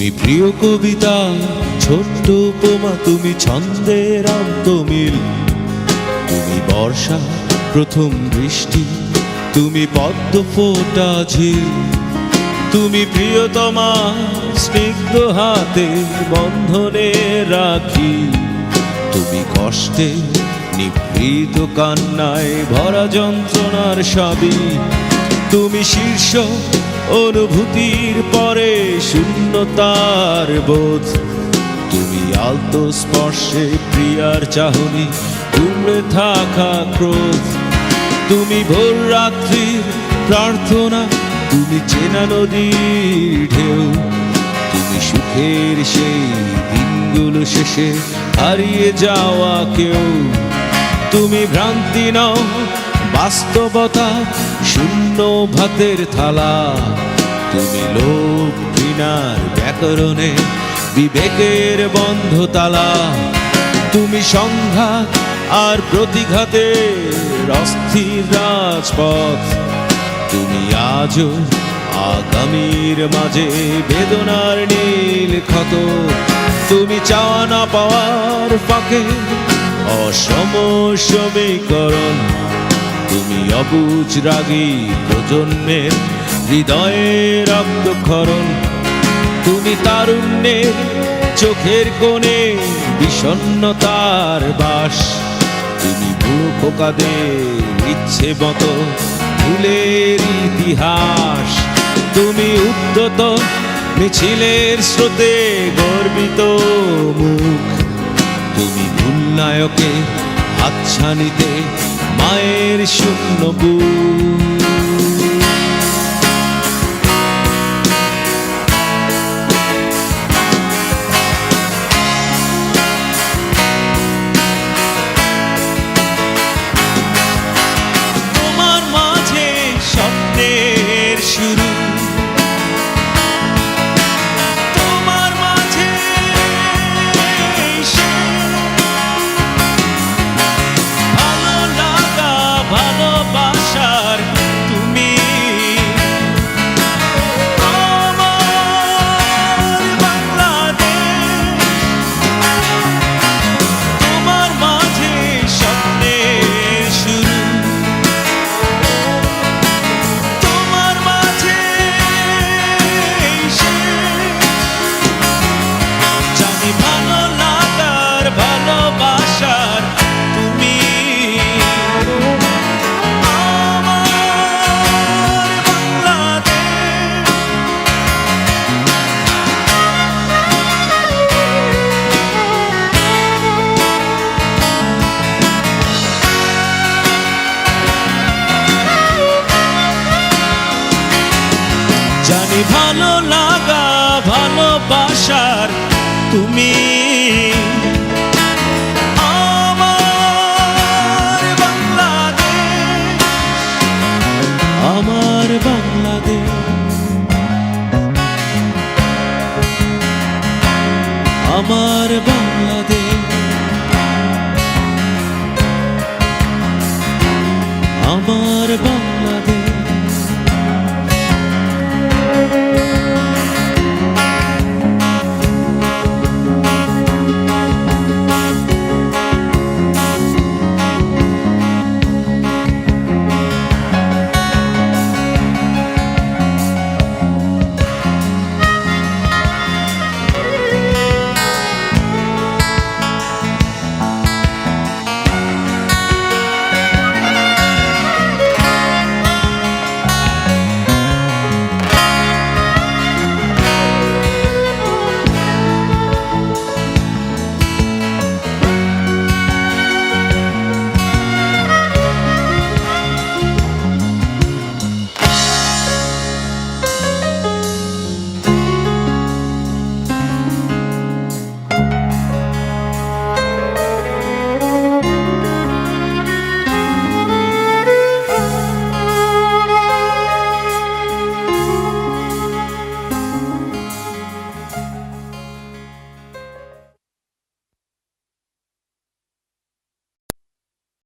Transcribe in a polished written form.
তুমি প্রিয় কবিতা, ছোট্ট উপমা, তুমি ছন্দের অন্তমিল, তুমি বর্ষা প্রথম বৃষ্টি, তুমি পদ্ম ফোটা ঝিল, তুমি প্রিয়তমা স্নিগ্ধ হাতে বন্ধনে রাখি, তুমি কষ্টে নিভৃত কান্নায় ভরা যন্ত্রণার সবই, তুমি শীর্ষ অনুভূতির পরে শূন্যতার বোধ, তুমি আলতো স্পর্শে প্রিয়ার চাহনি উড়ে থাকা ক্রোধ, তুমি ভোর রাত্রির প্রার্থনা, তুমি চেনা নদীর ঢেউ, তুমি সুখের সেই দিনগুলো শেষে হারিয়ে যাওয়া কেউ, তুমি ভ্রান্তি নও বাস্তবতা শূন্য ভাতের থালা, তুমি লোভ ঘৃণার ব্যাকরণে বিবেকের বন্ধ তালা, তুমি সংঘাত আর প্রতিঘাতের অস্থির রাজপথ, তুমি আজও আগামীর মাঝে বেদনার নীল ক্ষত, তুমি চাওয়া না পাওয়ার ফাঁকে অসম সমীকরণ, তুমি অবুঝ রাগী প্রজন্মের হৃদয়ে রক্তক্ষরণ, তুমি তারুণ্যের চোখের কোণে বিষণ্ণতার বাস, তুমি বুড়ো খোকাদের ইচ্ছে মতো ভুলের ইতিহাস, তুমি উদ্যত মিছিলের স্রোতে গর্বিত মুখ, তুমি ভুল নায়কে হাতছানিতে মায়ের শূন্য বুক। তোমার মাঝে স্বপ্নের শুরু, তোমার মাঝে ভালো লাগা ভালোবাসার তুমি আমার বাংলাদেশ, তোমার মাঝে স্বপ্নের শুরু, তোমার মাঝে জানি ভালো লাগার ভালোবাসার তুমি আমার বাংলাদেশ। জানি ভালো লাগা ভালোবাসার তুমি আমার বাংলাদেশ, আমার বাংলাদেশ, আমার বাংলাদেশ।